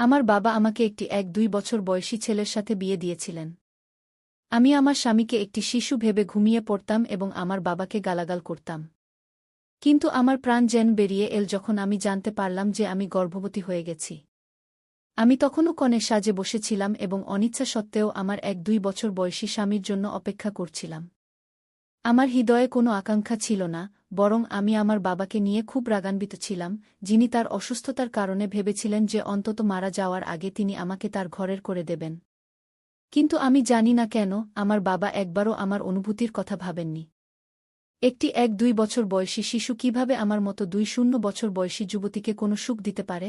আমার বাবা আমাকে একটি ১-২ বছর বয়সী ছেলের সাথে বিয়ে দিয়েছিলেন। আমি আমার স্বামীকে একটি শিশু ভেবে ঘুমিয়ে পড়তাম এবং আমার বাবাকে গালাগাল করতাম। কিন্তু আমার প্রাণ যেন বেরিয়ে এল যখন আমি জানতে পারলাম যে আমি গর্ভবতী হয়ে গেছি। আমি তখনও কনের সাজে বসেছিলাম এবং অনিচ্ছা সত্ত্বেও আমার ১-২ বছর বয়সী স্বামীর জন্য অপেক্ষা করছিলাম। আমার হৃদয়ে কোনো আকাঙ্ক্ষা ছিল না, বরং আমি আমার বাবাকে নিয়ে খুব রাগান্বিত ছিলাম, যিনি তার অসুস্থতার কারণে ভেবেছিলেন যে অন্তত মারা যাওয়ার আগে তিনি আমাকে তার ঘরের করে দেবেন। কিন্তু আমি জানি না কেন, আমার বাবা একবারও আমার অনুভূতির কথা ভাবেননি। একটি ১-২ বছর বয়সী শিশু কিভাবে আমার মতো ২-০ বছর বয়সী যুবতীকে কোনো সুখ দিতে পারে?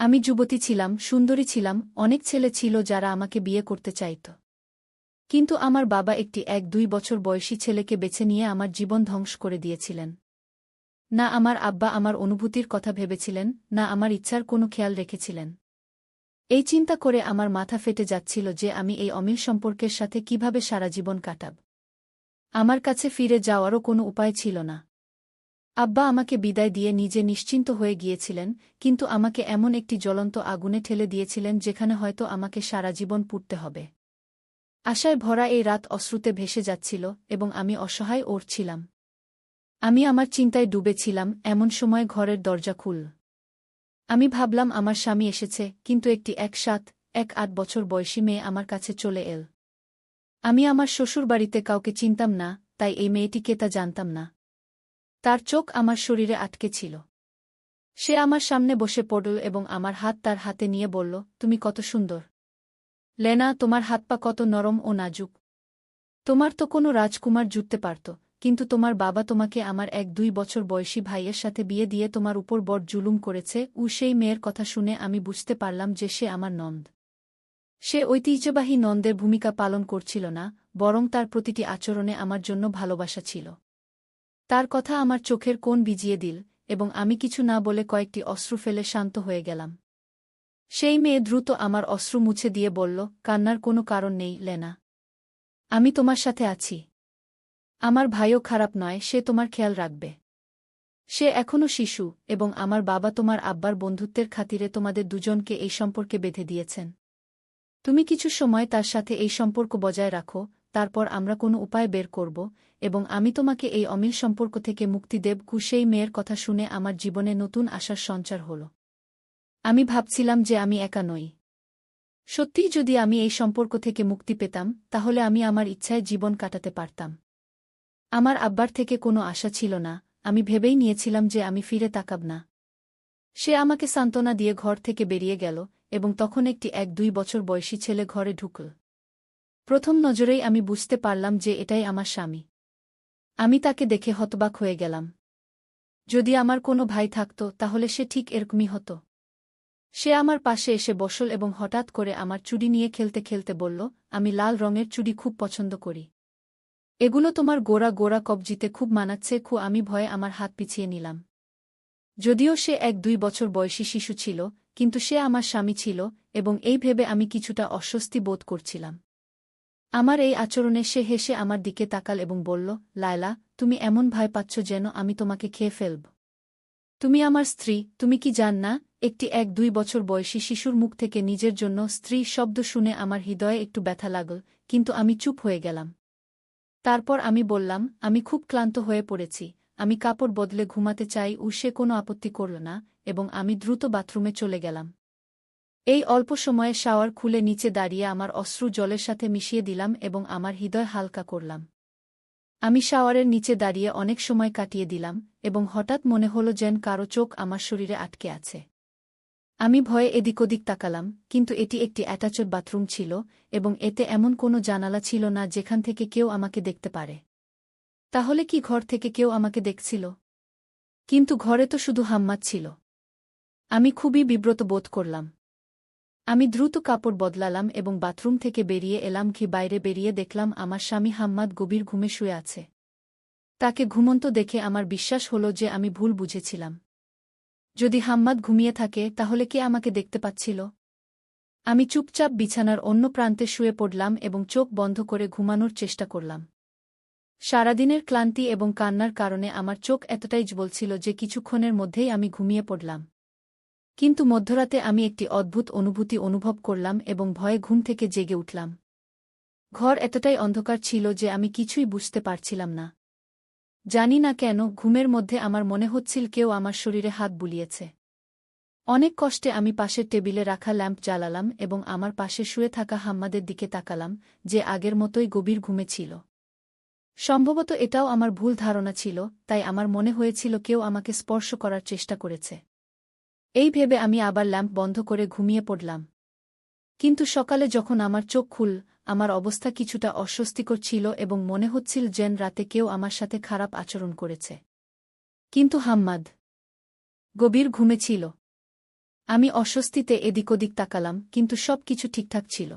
আমি যুবতী ছিলাম, সুন্দরী ছিলাম, অনেক ছেলে ছিল যারা আমাকে বিয়ে করতে চাইত। কিন্তু আমার বাবা একটি ১-২ বছর বয়সী ছেলেকে বেছে নিয়ে আমার জীবন ধ্বংস করে দিয়েছিলেন। না আমার আব্বা আমার অনুভূতির কথা ভেবেছিলেন, না আমার ইচ্ছার কোনো খেয়াল রেখেছিলেন। এই চিন্তা করে আমার মাথা ফেটে যাচ্ছিল যে আমি এই অমিল সম্পর্কের সাথে কিভাবে সারা জীবন কাটাব। আমার কাছে ফিরে যাওয়ারও কোনো উপায় ছিল না। আব্বা আমাকে বিদায় দিয়ে নিজে নিশ্চিন্ত হয়ে গিয়েছিলেন, কিন্তু আমাকে এমন একটি জ্বলন্ত আগুনে ঠেলে দিয়েছিলেন যেখানে হয়তো আমাকে সারা জীবন পুড়তে হবে। আশায় ভরা এই রাত অশ্রুতে ভেসে যাচ্ছিল এবং আমি অসহায় ছিলাম। আমি আমার চিন্তায় ডুবেছিলাম, এমন সময় ঘরের দরজা খুলল। আমি ভাবলাম আমার স্বামী এসেছে, কিন্তু একটি ১-৭-১-৮ বছর বয়সী মেয়ে আমার কাছে চলে এল। আমি আমার শ্বশুরবাড়িতে কাউকে চিনতাম না, তাই এই মেয়েটিকে তা জানতাম না। তার চোখ আমার শরীরে আটকে ছিল। সে আমার সামনে বসে পড়ল এবং আমার হাত তার হাতে নিয়ে বলল, তুমি কত সুন্দর লেনা, তোমার হাত পা কত নরম ও নাজুক। তোমার তো কোনো রাজকুমার জুটতে পারত, কিন্তু তোমার বাবা তোমাকে আমার ১-২ বছর বয়সী ভাইয়ের সাথে বিয়ে দিয়ে তোমার উপর বড় জুলুম করেছে। সেই মেয়ের কথা শুনে আমি বুঝতে পারলাম যে সে আমার নন্দ। সে ঐতিহ্যবাহী নন্দের ভূমিকা পালন করছিল না, বরং তার প্রতিটি আচরণে আমার জন্য ভালোবাসা ছিল। তার কথা আমার চোখের কোণ ভিজিয়ে দিল, এবং আমি কিছু না বলে কয়েকটি অশ্রু ফেলে শান্ত হয়ে গেলাম। সেই মেয়ে দ্রুত আমার অশ্রু মুছে দিয়ে বলল, কান্নার কোনো কারণ নেই লেনা। আমি তোমার সাথে আছি। আমার ভাইও খারাপ নয়, সে তোমার খেয়াল রাখবে। সে এখনও শিশু, এবং আমার বাবা তোমার আব্বার বন্ধুত্বের খাতিরে তোমাদের দুজনকে এই সম্পর্কে বেঁধে দিয়েছেন। তুমি কিছু সময় তার সাথে এই সম্পর্ক বজায় রাখো, তারপর আমরা কোনো উপায় বের করব, এবং আমি তোমাকে এই অমিল সম্পর্ক থেকে মুক্তি দেব। সেই মেয়ের কথা শুনে আমার জীবনে নতুন আশার সঞ্চার হল। আমি ভাবছিলাম যে আমি একা নই। সত্যিই যদি আমি এই সম্পর্ক থেকে মুক্তি পেতাম, তাহলে আমি আমার ইচ্ছায় জীবন কাটাতে পারতাম। আমার আব্বার থেকে কোনো আশা ছিল না, আমি ভেবেই নিয়েছিলাম যে আমি ফিরে তাকাব না। সে আমাকে সান্ত্বনা দিয়ে ঘর থেকে বেরিয়ে গেল, এবং তখন একটি ১-২ বছর বয়সী ছেলে ঘরে ঢুকল। প্রথম নজরেই আমি বুঝতে পারলাম যে এটাই আমার স্বামী। আমি তাকে দেখে হতবাক হয়ে গেলাম। যদি আমার কোনো ভাই থাকত, তাহলে সে ঠিক এরকমই হতো। সে আমার পাশে এসে বসল এবং হঠাৎ করে আমার চুড়ি নিয়ে খেলতে খেলতে বলল, আমি লাল রঙের চুড়ি খুব পছন্দ করি। এগুলো তোমার গোরা গোরা কবজিতে খুব মানাচ্ছে। আমি ভয়ে আমার হাত পিছিয়ে নিলাম। যদিও সে ১-২ বছর বয়সী শিশু ছিল, কিন্তু সে আমার স্বামী ছিল, এবং এই ভেবে আমি কিছুটা অস্বস্তি বোধ করছিলাম। আমার এই আচরণে সে হেসে আমার দিকে তাকাল এবং বলল, লায়লা, তুমি এমন ভয় পাচ্ছ যেন আমি তোমাকে খেয়ে ফেলব। তুমি আমার স্ত্রী, তুমি কি জান না? একটি ১-২ বছর বয়সী শিশুর মুখ থেকে নিজের জন্য স্ত্রী শব্দ শুনে আমার হৃদয়ে একটু ব্যথা লাগল, কিন্তু আমি চুপ হয়ে গেলাম। তারপর আমি বললাম, আমি খুব ক্লান্ত হয়ে পড়েছি, আমি কাপড় বদলে ঘুমাতে চাই। সে কোনো আপত্তি করল না, এবং আমি দ্রুত বাথরুমে চলে গেলাম। এই অল্প সময়ে শাওয়ার খুলে নিচে দাঁড়িয়ে আমার অশ্রু জলের সাথে মিশিয়ে দিলাম এবং আমার হৃদয় হালকা করলাম। আমি শাওয়ারের নিচে দাঁড়িয়ে অনেক সময় কাটিয়ে দিলাম, এবং হঠাৎ মনে হল যেন কারো চোখ আমার শরীরে আটকে আছে। আমি ভয়ে এদিক ওদিক তাকালাম, কিন্তু এটি একটি অ্যাটাচড বাথরুম ছিল, এবং এতে এমন কোনো জানালা ছিল না যেখান থেকে কেউ আমাকে দেখতে পারে। তাহলে কি ঘর থেকে কেউ আমাকে দেখছিল? কিন্তু ঘরে তো শুধু হাম্মাদ ছিল। আমি খুবই বিব্রত বোধ করলাম। আমি দ্রুত কাপড় বদলালাম এবং বাথরুম থেকে বেরিয়ে এলাম। বাইরে বেরিয়ে দেখলাম আমার স্বামী হাম্মাদ গভীর ঘুমে শুয়ে আছে। তাকে ঘুমন্ত দেখে আমার বিশ্বাস হল যে আমি ভুল বুঝেছিলাম। যদি হাম্মাদ ঘুমিয়ে থাকে, তাহলে কে আমাকে দেখতে পাচ্ছিল? আমি চুপচাপ বিছানার অন্য প্রান্তে শুয়ে পড়লাম এবং চোখ বন্ধ করে ঘুমানোর চেষ্টা করলাম। সারাদিনের ক্লান্তি এবং কান্নার কারণে আমার চোখ এতটাই জ্বলছিল যে কিছুক্ষণের মধ্যেই আমি ঘুমিয়ে পড়লাম। কিন্তু মধ্যরাতে আমি একটি অদ্ভুত অনুভূতি অনুভব করলাম এবং ভয়ে ঘুম থেকে জেগে উঠলাম। ঘর এতটাই অন্ধকার ছিল যে আমি কিছুই বুঝতে পারছিলাম না। জানি না কেন ঘুমের মধ্যে আমার মনে হচ্ছিল কেউ আমার শরীরে হাত বুলিয়েছে। অনেক কষ্টে আমি পাশের টেবিলে রাখা ল্যাম্প জ্বালালাম এবং আমার পাশে শুয়ে থাকা হাম্মাদের দিকে তাকালাম, যে আগের মতোই গভীর ঘুমে ছিল। সম্ভবত এটাও আমার ভুল ধারণা ছিল, তাই আমার মনে হয়েছিল কেউ আমাকে স্পর্শ করার চেষ্টা করেছে। এই ভেবে আমি আবার ল্যাম্প বন্ধ করে ঘুমিয়ে পড়লাম। কিন্তু সকালে যখন আমার চোখ খুল, আমার অবস্থা কিছুটা অস্বস্তিকর ছিল এবং মনে হচ্ছিল যেন রাতে কেউ আমার সাথে খারাপ আচরণ করেছে। কিন্তু হাম্মাদ গভীর ঘুমে ছিল। আমি অস্বস্তিতে এদিক ওদিক তাকালাম, কিন্তু সব কিছু ঠিকঠাক ছিল।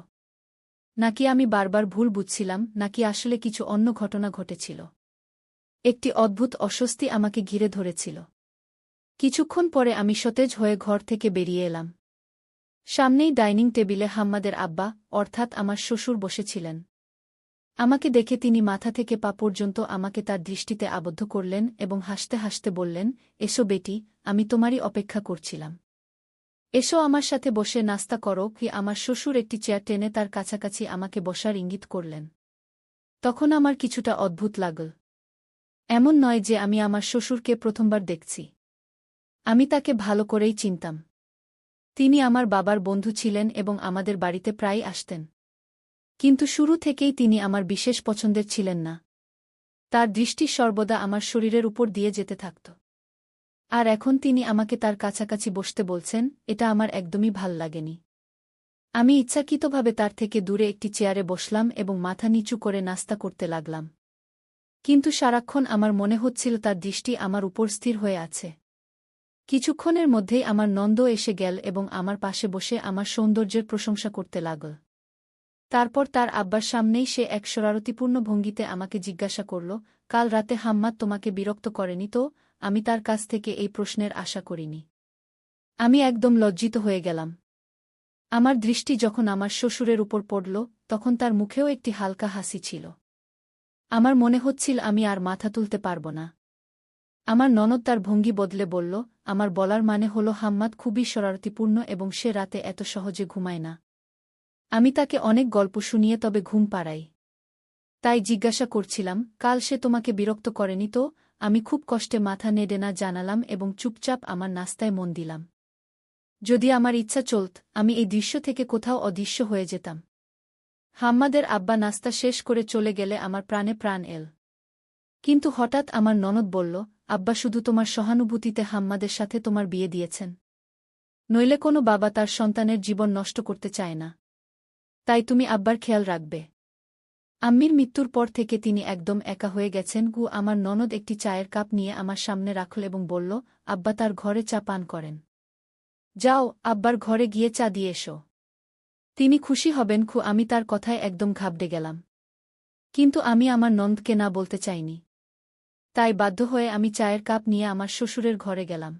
নাকি আমি বারবার ভুল বুঝছিলাম, নাকি আসলে কিছু অন্য ঘটনা ঘটেছিল। একটি অদ্ভুত অস্বস্তি আমাকে ঘিরে ধরেছিল। কিছুক্ষণ পরে আমি সতেজ হয়ে ঘর থেকে বেরিয়ে এলাম। সামনেই ডাইনিং টেবিলে হাম্মাদের আব্বা, অর্থাৎ আমার শ্বশুর বসেছিলেন। আমাকে দেখে তিনি মাথা থেকে পা পর্যন্ত আমাকে তার দৃষ্টিতে আবদ্ধ করলেন এবং হাসতে হাসতে বললেন, এসো বেটি, আমি তোমারই অপেক্ষা করছিলাম। এসো আমার সাথে বসে নাস্তা করো। কি আমার শ্বশুর একটি চেয়ার টেনে তার কাছাকাছি আমাকে বসার ইঙ্গিত করলেন। তখন আমার কিছুটা অদ্ভুত লাগল। এমন নয় যে আমি আমার শ্বশুরকে প্রথমবার দেখছি। আমি তাকে ভালো করেই চিনতাম। তিনি আমার বাবার বন্ধু ছিলেন এবং আমাদের বাড়িতে প্রায়ই আসতেন। কিন্তু শুরু থেকেই তিনি আমার বিশেষ পছন্দের ছিলেন না। তার দৃষ্টি সর্বদা আমার শরীরের উপর দিয়ে যেতে থাকত। আর এখন তিনি আমাকে তার কাছাকাছি বসতে বলছেন, এটা আমার একদমই ভাল লাগেনি। আমি ইচ্ছাকৃতভাবে তার থেকে দূরে একটি চেয়ারে বসলাম এবং মাথা নিচু করে নাস্তা করতে লাগলাম। কিন্তু সারাক্ষণ আমার মনে হচ্ছিল তার দৃষ্টি আমার উপর স্থির হয়ে আছে। কিছুক্ষণের মধ্যেই আমার নন্দ এসে গেল এবং আমার পাশে বসে আমার সৌন্দর্যের প্রশংসা করতে লাগল। তারপর তার আব্বার সামনেই সে এক শরারতিপূর্ণ ভঙ্গিতে আমাকে জিজ্ঞাসা করল, কাল রাতে হাম্মাদ তোমাকে বিরক্ত করেনি তো? আমি তার কাছ থেকে এই প্রশ্নের আশা করিনি। আমি একদম লজ্জিত হয়ে গেলাম। আমার দৃষ্টি যখন আমার শ্বশুরের উপর পড়ল, তখন তার মুখেও একটি হালকা হাসি ছিল। আমার মনে হচ্ছিল আমি আর মাথা তুলতে পারব না। আমার ননদ তার ভঙ্গি বদলে বলল, আমার বলার মানে হলো হাম্মাদ খুবই শরারতিপূর্ণ এবং সে রাতে এত সহজে ঘুমায় না। আমি তাকে অনেক গল্প শুনিয়ে তবে ঘুম পাড়াই। তাই জিজ্ঞাসা করছিলাম, কাল সে তোমাকে বিরক্ত করেনি তো? আমি খুব কষ্টে মাথা নেড়ে না জানালাম এবং চুপচাপ আমার নাস্তায় মন দিলাম। যদি আমার ইচ্ছা চলত, আমি এই দৃশ্য থেকে কোথাও অদৃশ্য হয়ে যেতাম। হাম্মাদের আব্বা নাস্তা শেষ করে চলে গেলে আমার প্রাণে প্রাণ এল। কিন্তু হঠাৎ আমার ননদ বলল, আব্বা শুধু তোমার সহানুভূতিতে হাম্মাদের সাথে তোমার বিয়ে দিয়েছেন। নইলে কোনো বাবা তার সন্তানের জীবন নষ্ট করতে চায় না। তাই তুমি আব্বার খেয়াল রাখবে। আম্মির মৃত্যুর পর থেকে তিনি একদম একা হয়ে গেছেন। আমার ননদ একটি চায়ের কাপ নিয়ে আমার সামনে রাখল এবং বলল, আব্বা তার ঘরে চা পান করেন। যাও, আব্বার ঘরে গিয়ে চা দিয়ে এসো। তিনি খুশি হবেন। আমি তার কথায় একদম ঘাবড়ে গেলাম। কিন্তু আমি আমার নন্দকে না বলতে চাইনি। তাই বাধ্য হয়ে আমি চায়ের কাপ নিয়ে আমার শ্বশুরের ঘরে গেলাম।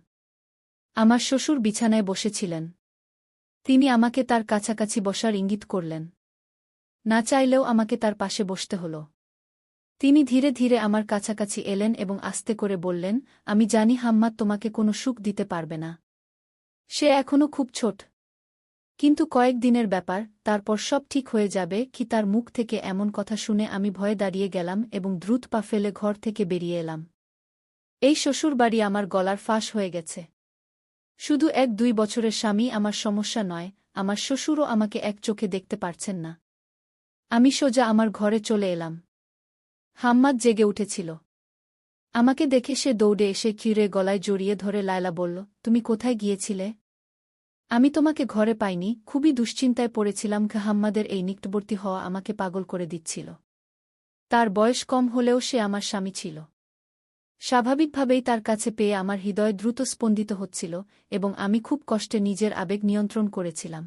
আমার শ্বশুর বিছানায় বসেছিলেন। তিনি আমাকে তার কাছাকাছি বসার ইঙ্গিত করলেন। না চাইলেও আমাকে তার পাশে বসতে হল। তিনি ধীরে ধীরে আমার কাছাকাছি এলেন এবং আস্তে করে বললেন, আমি জানি হাম্মাদ তোমাকে কোনো সুখ দিতে পারবে না। সে এখনও খুব ছোট। কিন্তু কয়েক দিনের ব্যাপার, তারপর সব ঠিক হয়ে যাবে। তার মুখ থেকে এমন কথা শুনে আমি ভয়ে দাঁড়িয়ে গেলাম এবং দ্রুত পা ফেলে ঘর থেকে বেরিয়ে এলাম। এই শ্বশুরবাড়ি আমার গলার ফাঁস হয়ে গেছে। শুধু 1-2 বছরের স্বামী আমার সমস্যা নয়, আমার শ্বশুরও আমাকে এক চোখে দেখতে পারছেন না। আমি সোজা আমার ঘরে চলে এলাম। হাম্মাদ জেগে উঠেছিল। আমাকে দেখে সে দৌড়ে এসে চিরে গলায় জড়িয়ে ধরে লায়লা বলল, তুমি কোথায় গিয়েছিলে? আমি তোমাকে ঘরে পাইনি, খুবই দুশ্চিন্তায় পড়েছিলাম। হাম্মাদের এই নিকটবর্তী হওয়া আমাকে পাগল করে দিচ্ছিল। তার বয়স কম হলেও সে আমার স্বামী ছিল। স্বাভাবিকভাবেই তার কাছে পেয়ে আমার হৃদয় দ্রুত স্পন্দিত হচ্ছিল এবং আমি খুব কষ্টে নিজের আবেগ নিয়ন্ত্রণ করেছিলাম।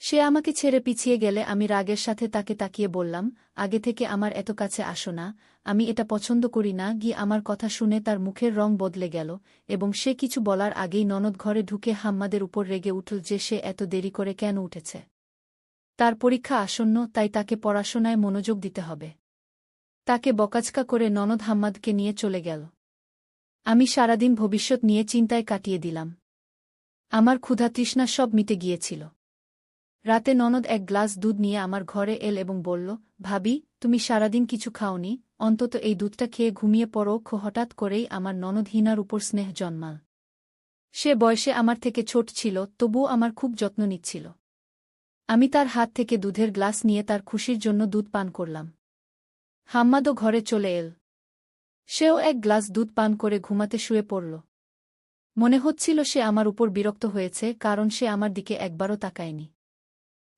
সে আমাকে ছেড়ে পিছিয়ে গেলে আমি রাগের সাথে তাকে তাকিয়ে বললাম, আগে থেকে আমার এত কাছে আসো না, আমি এটা পছন্দ করি না। আমার কথা শুনে তার মুখের রং বদলে গেল এবং সে কিছু বলার আগেই ননদ ঘরে ঢুকে হাম্মাদের উপর রেগে উঠল যে সে এত দেরি করে কেন উঠেছে। তার পরীক্ষা আসন্ন, তাই তাকে পড়াশোনায় মনোযোগ দিতে হবে। তাকে বকাঝকা করে ননদ হাম্মাদকে নিয়ে চলে গেল। আমি সারাদিন ভবিষ্যৎ নিয়ে চিন্তায় কাটিয়ে দিলাম। আমার ক্ষুধা তৃষ্ণা সব মিটে গিয়েছিল। রাতে ননদ এক গ্লাস দুধ নিয়ে আমার ঘরে এল এবং বলল, ভাবি, তুমি সারাদিন কিছু খাওনি, অন্তত এই দুধটা খেয়ে ঘুমিয়ে পড়ো। হঠাৎ করেই আমার ননদ হিনার উপর স্নেহ জন্মাল। সে বয়সে আমার থেকে ছোট ছিল, তবুও আমার খুব যত্ন নিচ্ছিল। আমি তার হাত থেকে দুধের গ্লাস নিয়ে তার খুশির জন্য দুধ পান করলাম। হাম্মাদও ঘরে চলে এল। সেও এক গ্লাস দুধ পান করে ঘুমাতে শুয়ে পড়ল। মনে হচ্ছিল সে আমার উপর বিরক্ত হয়েছে, কারণ সে আমার দিকে একবারও তাকায়নি।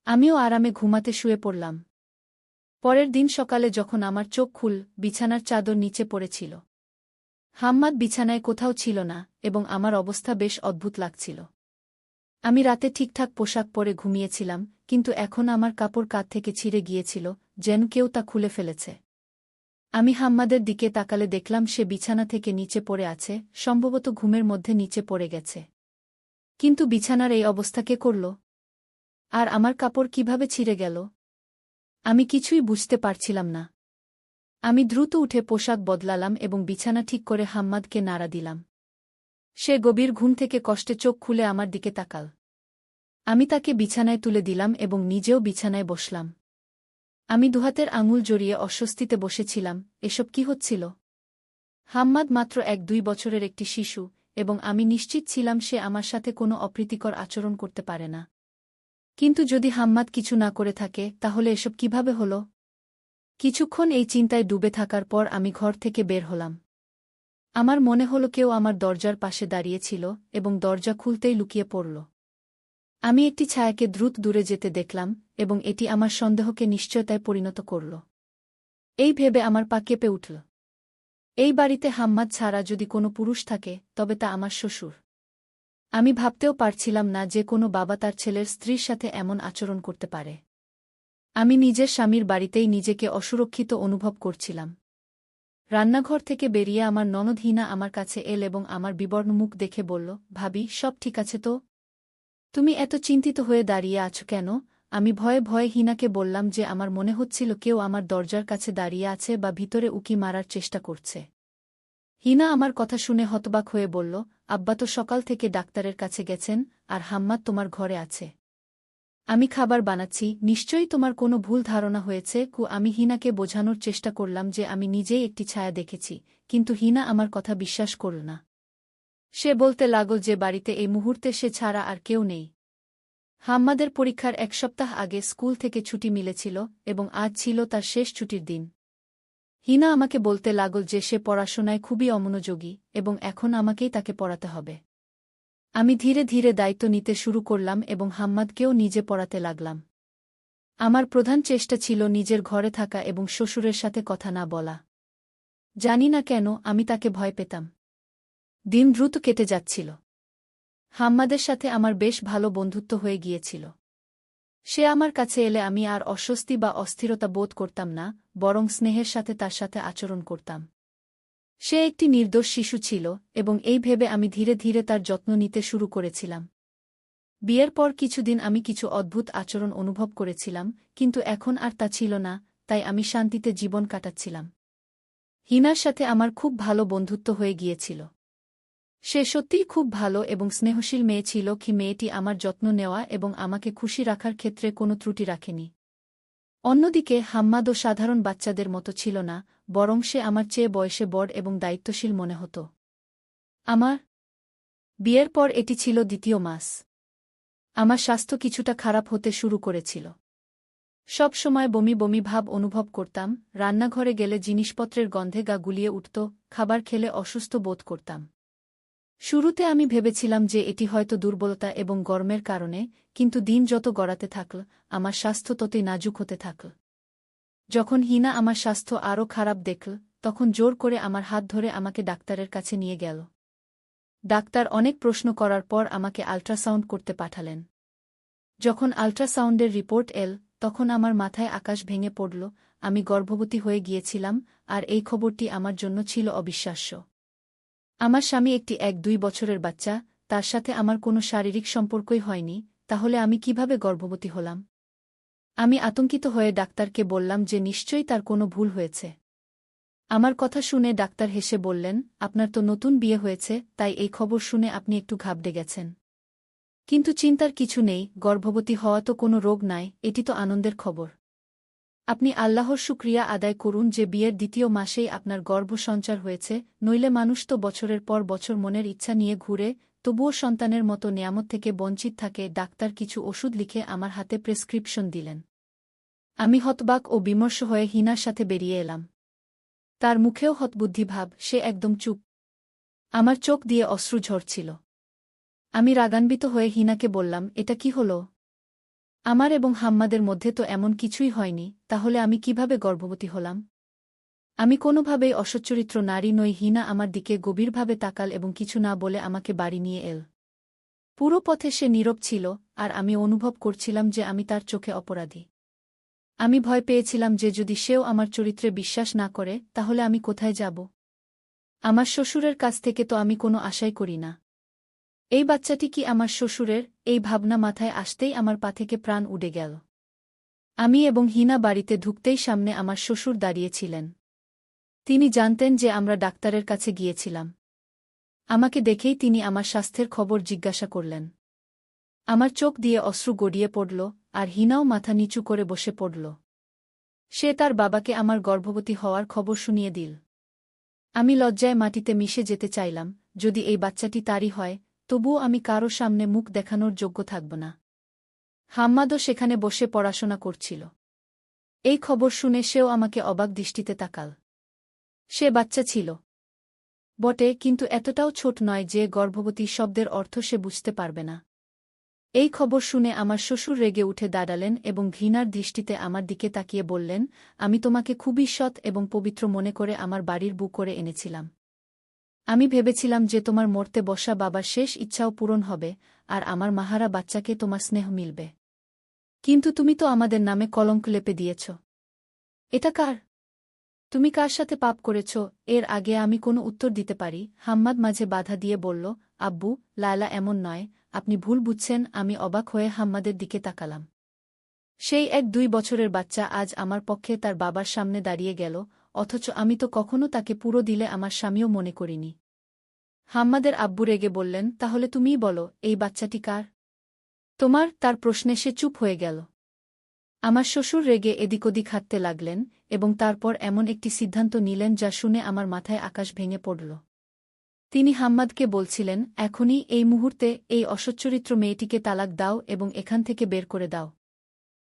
আমিও আরামে ঘুমাতে শুয়ে পড়লাম। পরের দিন সকালে যখন আমার চোখ খুল, বিছানার চাদর নিচে পড়েছিল। হাম্মাদ বিছানায় কোথাও ছিল না, এবং আমার অবস্থা বেশ অদ্ভুত লাগছিল। আমি রাতে ঠিকঠাক পোশাক পরে ঘুমিয়েছিলাম, কিন্তু এখন আমার কাপড় কাঁধ থেকে ছিঁড়ে গিয়েছিল, যেন কেউ তা খুলে ফেলেছে। আমি হাম্মাদের দিকে তাকালে দেখলাম সে বিছানা থেকে নিচে পড়ে আছে, সম্ভবত ঘুমের মধ্যে নিচে পড়ে গেছে। কিন্তু বিছানার এই অবস্থা কে করল? আর আমার কাপড় কিভাবে ছিঁড়ে গেল? আমি কিছুই বুঝতে পারছিলাম না। আমি দ্রুত উঠে পোশাক বদলালাম এবং বিছানা ঠিক করে হাম্মাদকে নাড়া দিলাম। সে গভীর ঘুম থেকে কষ্টে চোখ খুলে আমার দিকে তাকাল। আমি তাকে বিছানায় তুলে দিলাম এবং নিজেও বিছানায় বসলাম। আমি দুহাতের আঙুল জড়িয়ে অস্বস্তিতে বসেছিলাম। এসব কি হচ্ছিল? হাম্মাদ মাত্র 1-2 বছরের একটি শিশু, এবং আমি নিশ্চিত ছিলাম সে আমার সাথে কোনো অপ্রীতিকর আচরণ করতে পারে না। কিন্তু যদি হাম্মাদ কিছু না করে থাকে, তাহলে এসব কিভাবে হল? কিছুক্ষণ এই চিন্তায় ডুবে থাকার পর আমি ঘর থেকে বের হলাম। আমার মনে হলো কেউ আমার দরজার পাশে দাঁড়িয়েছিল, এবং দরজা খুলতেই লুকিয়ে পড়ল। আমি একটি ছায়াকে দ্রুত দূরে যেতে দেখলাম, এবং এটি আমার সন্দেহকে নিশ্চয়তায় পরিণত করল। এই ভেবে আমার পা কেঁপে উঠল। এই বাড়িতে হাম্মাদ ছাড়া যদি কোনো পুরুষ থাকে, তবে তা আমার শ্বশুর। আমি ভাবতেও পারছিলাম না যে কোনো বাবা তার ছেলের স্ত্রীর সাথে এমন আচরণ করতে পারে। আমি নিজের স্বামীর বাড়িতেই নিজেকে অসুরক্ষিত অনুভব করছিলাম। রান্নাঘর থেকে বেরিয়ে আমার ননদ হিনা আমার কাছে এল এবং আমার বিবর্ণ মুখ দেখে বলল, ভাবি, সব ঠিক আছে তো? তুমি এত চিন্তিত হয়ে দাঁড়িয়ে আছো কেন? আমি ভয়ে ভয়ে হিনাকে বললাম যে আমার মনে হচ্ছিল কেউ আমার দরজার কাছে দাঁড়িয়ে আছে বা ভিতরে উকি মারার চেষ্টা করছে। হিনা আমার কথা শুনে হতবাক হয়ে বলল, আব্বা তো সকাল থেকে ডাক্তারের কাছে গেছেন, আর হাম্মাদ তোমার ঘরে আছে। আমি খাবার বানাচ্ছি, নিশ্চয়ই তোমার কোনো ভুল ধারণা হয়েছে। আমি হিনাকে বোঝানোর চেষ্টা করলাম যে আমি নিজেই একটি ছায়া দেখেছি, কিন্তু হিনা আমার কথা বিশ্বাস করল না। সে বলতে লাগল যে বাড়িতে এই মুহূর্তে সে ছাড়া আর কেউ নেই। হাম্মাদের পরীক্ষার 1 সপ্তাহ আগে স্কুল থেকে ছুটি মিলেছিল, এবং আজ ছিল তার শেষ ছুটির দিন। হিনা আমাকে বলতে লাগল যে সে পড়াশোনায় খুবই অমনোযোগী, এবং এখন আমাকেই তাকে পড়াতে হবে। আমি ধীরে ধীরে দায়িত্ব নিতে শুরু করলাম এবং হাম্মাদকেও নিজে পড়াতে লাগলাম। আমার প্রধান চেষ্টা ছিল নিজের ঘরে থাকা এবং শ্বশুরের সাথে কথা না বলা। জানি না কেন আমি তাকে ভয় পেতাম। দিন দ্রুত কেটে যাচ্ছিল। হাম্মাদের সাথে আমার বেশ ভালো বন্ধুত্ব হয়ে গিয়েছিল। সে আমার কাছে এলে আমি আর অস্বস্তি বা অস্থিরতা বোধ করতাম না, বরং স্নেহের সাথে তার সাথে আচরণ করতাম। সে একটি নির্দোষ শিশু ছিল, এবং এই ভেবে আমি ধীরে ধীরে তার যত্ন নিতে শুরু করেছিলাম। বিয়ের পর কিছুদিন আমি কিছু অদ্ভুত আচরণ অনুভব করেছিলাম, কিন্তু এখন আর তা ছিল না, তাই আমি শান্তিতে জীবন কাটাচ্ছিলাম। হিনার সাথে আমার খুব ভালো বন্ধুত্ব হয়ে গিয়েছিল। সে সত্যিই খুব ভালো এবং স্নেহশীল মেয়ে ছিল। মেয়েটি আমার যত্ন নেওয়া এবং আমাকে খুশি রাখার ক্ষেত্রে কোনো ত্রুটি রাখেনি। অন্যদিকে হাম্মাদও সাধারণ বাচ্চাদের মতো ছিল না, বরং সে আমার চেয়ে বয়সে বড় এবং দায়িত্বশীল মনে হতো। আমার বিয়ের পর এটি ছিল 2য় মাস। আমার স্বাস্থ্য কিছুটা খারাপ হতে শুরু করেছিল। সব সময় বমি বমি ভাব অনুভব করতাম, রান্নাঘরে গেলে জিনিসপত্রের গন্ধে গা গুলিয়ে উঠত, খাবার খেলে অসুস্থ বোধ করতাম। শুরুতে আমি ভেবেছিলাম যে এটি হয়তো দুর্বলতা এবং গরমের কারণে, কিন্তু দিন যত গড়াতে থাকল, আমার স্বাস্থ্য ততই নাজুক হতে থাকল। যখন হিনা আমার স্বাস্থ্য আরও খারাপ দেখল, তখন জোর করে আমার হাত ধরে আমাকে ডাক্তারের কাছে নিয়ে গেল। ডাক্তার অনেক প্রশ্ন করার পর আমাকে আল্ট্রাসাউন্ড করতে পাঠালেন। যখন আল্ট্রাসাউন্ডের রিপোর্ট এল, তখন আমার মাথায় আকাশ ভেঙে পড়ল। আমি গর্ভবতী হয়ে গিয়েছিলাম, আর এই খবরটি আমার জন্য ছিল অবিশ্বাস্য। আমার স্বামী একটি 1-2 বছরের বাচ্চা, তার সাথে আমার কোনো শারীরিক সম্পর্কই হয়নি, তাহলে আমি কিভাবে গর্ভবতী হলাম? আমি আতঙ্কিত হয়ে ডাক্তারকে বললাম যে নিশ্চয়ই তার কোনো ভুল হয়েছে। আমার কথা শুনে ডাক্তার হেসে বললেন, আপনার তো নতুন বিয়ে হয়েছে, তাই এই খবর শুনে আপনি একটু ঘাবড়ে গেছেন। কিন্তু চিন্তার কিছু নেই, গর্ভবতী হওয়া তো কোনো রোগ নয়, এটি তো আনন্দের খবর। আপনি আল্লাহর শুকরিয়া আদায় করুন যে বিয়ের দ্বিতীয় মাসেই আপনার গর্ভ সঞ্চার হয়েছে, নইলে মানুষ তো বছরের পর বছর মনের ইচ্ছা নিয়ে ঘুরে, তবুও সন্তানের মতো নেয়ামত থেকে বঞ্চিত থাকে। ডাক্তার কিছু ওষুধ লিখে আমার হাতে প্রেসক্রিপশন দিলেন। আমি হতবাক ও বিমর্ষ হয়ে হিনার সাথে বেরিয়ে এলাম। তার মুখেও হতবুদ্ধি ভাব, সে একদম চুপ। আমার চোখ দিয়ে অশ্রু ঝরছিল। আমি রাগান্বিত হয়ে হিনাকে বললাম, এটা কি হলো? আমার এবং হাম্মাদের মধ্যে তো এমন কিছুই হয়নি, তাহলে আমি কিভাবে গর্ভবতী হলাম? আমি কোনোভাবেই অসচ্চরিত্র নারী নই। হিনা আমার দিকে গভীরভাবে তাকাল এবং কিছু না বলে আমাকে বাড়ি নিয়ে এল। পুরো পথে সে নীরব ছিল, আর আমি অনুভব করছিলাম যে আমি তার চোখে অপরাধী। আমি ভয় পেয়েছিলাম যে যদি সেও আমার চরিত্রে বিশ্বাস না করে, তাহলে আমি কোথায় যাব? আমার শ্বশুরের কাছ থেকে তো আমি কোনো আশাই করি না। এই বাচ্চাটি কি আমার শ্বশুরের? এই ভাবনা মাথায় আসতেই আমার পা থেকে প্রাণ উড়ে গেল। আমি এবং হিনা বাড়িতে ঢুকতেই সামনে আমার শ্বশুর দাঁড়িয়েছিলেন। তিনি জানতেন যে আমরা ডাক্তারের কাছে গিয়েছিলাম। আমাকে দেখেই তিনি আমার স্বাস্থ্যের খবর জিজ্ঞাসা করলেন। আমার চোখ দিয়ে অশ্রু গড়িয়ে পড়ল, আর হিনাও মাথা নিচু করে বসে পড়ল। সে তার বাবাকে আমার গর্ভবতী হওয়ার খবর শুনিয়ে দিল। আমি লজ্জায় মাটিতে মিশে যেতে চাইলাম, যদি এই বাচ্চাটি তারই হয়, তবুও আমি কারো সামনে মুখ দেখানোর যোগ্য থাকব না। হাম্মাদও সেখানে বসে পড়াশোনা করছিল। এই খবর শুনে সেও আমাকে অবাক দৃষ্টিতে তাকাল। সে বাচ্চা ছিল বটে, কিন্তু এতটাও ছোট নয় যে গর্ভবতী শব্দের অর্থ সে বুঝতে পারবে না। এই খবর শুনে আমার শ্বশুর রেগে উঠে দাঁড়ালেন এবং ঘৃণার দৃষ্টিতে আমার দিকে তাকিয়ে বললেন, আমি তোমাকে খুবই সৎ এবং পবিত্র মনে করে আমার বাড়ির বুক করে এনেছিলাম। আমি ভেবেছিলাম যে তোমার মরতে বসা বাবার শেষ ইচ্ছাও পূরণ হবে, আর আমার মাহারা বাচ্চাকে তোমার স্নেহ মিলবে। কিন্তু তুমি তো আমাদের নামে কলঙ্ক লেপে দিয়েছ। এটা কার? তুমি কার সাথে পাপ করেছ? এর আগে আমি কোনো উত্তর দিতে পারি, হাম্মাদ মাঝে বাধা দিয়ে বলল, আব্বু, লায়লা এমন নয়, আপনি ভুল বুঝছেন। আমি অবাক হয়ে হাম্মাদের দিকে তাকালাম। সেই 1-2 বছরের বাচ্চা আজ আমার পক্ষে তার বাবার সামনে দাঁড়িয়ে গেল, অথচ আমি তো কখনো তাকে পুরো দিলে আমার স্বামীও মনে করিনি। হাম্মাদের আব্বু রেগে বললেন, তাহলে তুমিই বলো, এই বাচ্চাটি কার? তোমার? তার প্রশ্নে সে চুপ হয়ে গেল। আমার শ্বশুর রেগে এদিক ওদিক হাঁটতে লাগলেন, এবং তারপর এমন একটি সিদ্ধান্ত নিলেন যা শুনে আমার মাথায় আকাশ ভেঙে পড়ল। তিনি হাম্মাদকে বলছিলেন, এখনই, এই মুহূর্তে, এই অসচ্চরিত্র মেয়েটিকে তালাক দাও এবং এখান থেকে বের করে দাও।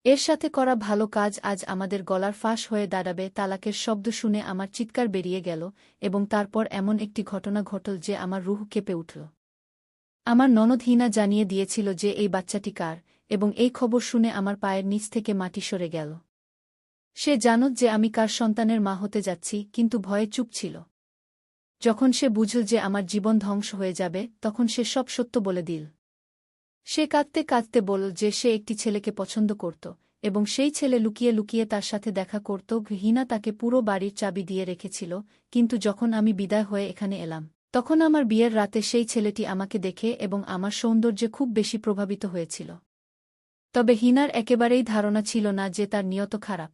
এর সাথে করা ভালো কাজ আজ আমাদের গলার ফাঁস হয়ে দাঁড়াবে। তালাকের শব্দ শুনে আমার চিৎকার বেরিয়ে গেল, এবং তারপর এমন একটি ঘটনা ঘটল যে আমার রুহ কেঁপে উঠল। আমার ননদ হিনা জানিয়ে দিয়েছিল যে এই বাচ্চাটি কার, এবং এই খবর শুনে আমার পায়ের নিচ থেকে মাটি সরে গেল। সে জানত যে আমি কার সন্তানের মা হতে যাচ্ছি, কিন্তু ভয়ে চুপ ছিল। যখন সে বুঝল যে আমার জীবন ধ্বংস হয়ে যাবে, তখন সে সব সত্য বলে দিল। সে কাঁদতে কাঁদতে বলল যে সে একটি ছেলেকে পছন্দ করত, এবং সেই ছেলে লুকিয়ে লুকিয়ে তার সাথে দেখা করত। হিনা তাকে পুরো বাড়ির চাবি দিয়ে রেখেছিল, কিন্তু যখন আমি বিদায় হয়ে এখানে এলাম, তখন আমার বিয়ের রাতে সেই ছেলেটি আমাকে দেখে এবং আমার সৌন্দর্যে খুব বেশি প্রভাবিত হয়েছিল। তবে হিনার একেবারেই ধারণা ছিল না যে তার নিয়ত খারাপ।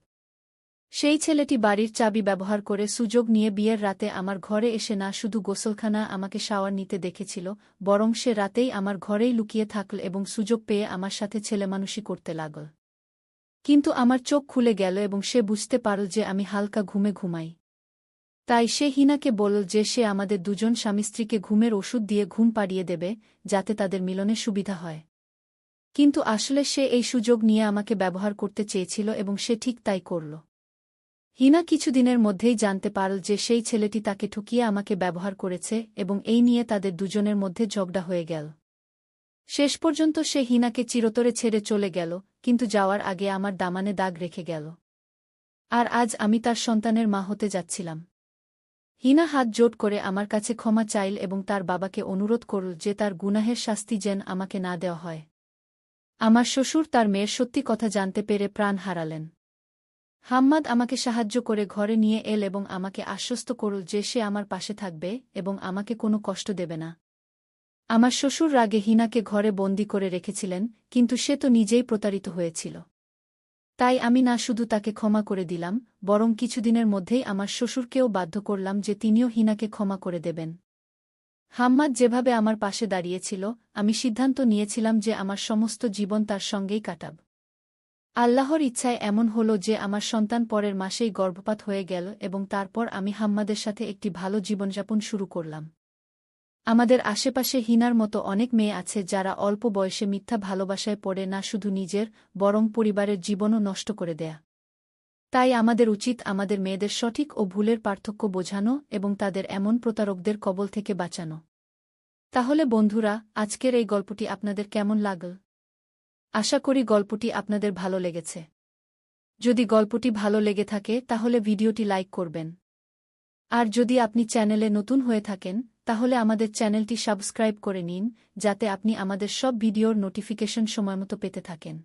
সেই ছেলেটি বাড়ির চাবি ব্যবহার করে সুযোগ নিয়ে বিয়ের রাতে আমার ঘরে এসে না শুধু গোসলখানা আমাকে শাওয়ার নিতে দেখেছিল, বরং সে রাতেই আমার ঘরেই লুকিয়ে থাকল এবং সুযোগ পেয়ে আমার সাথে ছেলেমানুষি করতে লাগল। কিন্তু আমার চোখ খুলে গেল এবং সে বুঝতে পারল যে আমি হালকা ঘুমে ঘুমাই। তাই সে হিনাকে বলল যে সে আমাদের দুজন স্বামী-স্ত্রীকে ঘুমের ওষুধ দিয়ে ঘুম পাড়িয়ে দেবে, যাতে তাদের মিলনে সুবিধা হয়। কিন্তু আসলে সে এই সুযোগ নিয়ে আমাকে ব্যবহার করতে চেয়েছিল এবং সে ঠিক তাই করল। হিনা কিছুদিনের মধ্যেই জানতে পারল যে সেই ছেলেটি তাকে ঠকিয়ে আমাকে ব্যবহার করেছে, এবং এই নিয়ে তাদের দুজনের মধ্যে ঝগড়া হয়ে গেল। শেষ পর্যন্ত সে হিনাকে চিরতরে ছেড়ে চলে গেল, কিন্তু যাওয়ার আগে আমার দামানে দাগ রেখে গেল। আর আজ আমি তার সন্তানের মা হতে যাচ্ছিলাম। হিনা হাত জোট করে আমার কাছে ক্ষমা চাইল এবং তার বাবাকে অনুরোধ করল যে তার গুনাহের শাস্তি যেন আমাকে না দেওয়া হয়। আমার শ্বশুর তার মেয়ের সত্যি কথা জানতে পেরে প্রাণ হারালেন। হাম্মাদ আমাকে সাহায্য করে ঘরে নিয়ে এল এবং আমাকে আশ্বস্ত করল যে সে আমার পাশে থাকবে এবং আমাকে কোনো কষ্ট দেবে না। আমার শ্বশুর রাগে হিনাকে ঘরে বন্দি করে রেখেছিলেন, কিন্তু সে তো নিজেই প্রতারিত হয়েছিল। তাই আমি না শুধু তাকে ক্ষমা করে দিলাম, বরং কিছুদিনের মধ্যেই আমার শ্বশুরকেও বাধ্য করলাম যে তিনিও হিনাকে ক্ষমা করে দেবেন। হাম্মাদ যেভাবে আমার পাশে দাঁড়িয়েছিল, আমি সিদ্ধান্ত নিয়েছিলাম যে আমার সমস্ত জীবন তার সঙ্গেই কাটাব। আল্লাহর ইচ্ছায় এমন হল যে আমার সন্তান পরের মাসেই গর্ভপাত হয়ে গেল এবং তারপর আমি হাম্মাদের সাথে একটি ভালো জীবনযাপন শুরু করলাম। আমাদের আশেপাশে হিনার মতো অনেক মেয়ে আছে যারা অল্প বয়সে মিথ্যা ভালোবাসায় পড়ে না শুধু নিজের, বরং পরিবারের জীবনও নষ্ট করে দেয়া। তাই আমাদের উচিত আমাদের মেয়েদের সঠিক ও ভুলের পার্থক্য বোঝানো এবং তাদের এমন প্রতারকদের কবল থেকে বাঁচানো। তাহলে বন্ধুরা, আজকের এই গল্পটি আপনাদের কেমন লাগল? আশা করি গল্পটি আপনাদের ভালো লেগেছে। যদি গল্পটি ভালো লেগে থাকে তাহলে ভিডিওটি লাইক করবেন। আর যদি আপনি চ্যানেলে নতুন হয়ে থাকেন, তাহলে আমাদের চ্যানেলটি সাবস্ক্রাইব করে নিন, যাতে আপনি আমাদের সব ভিডিওর নোটিফিকেশন সময়মতো পেতে থাকেন।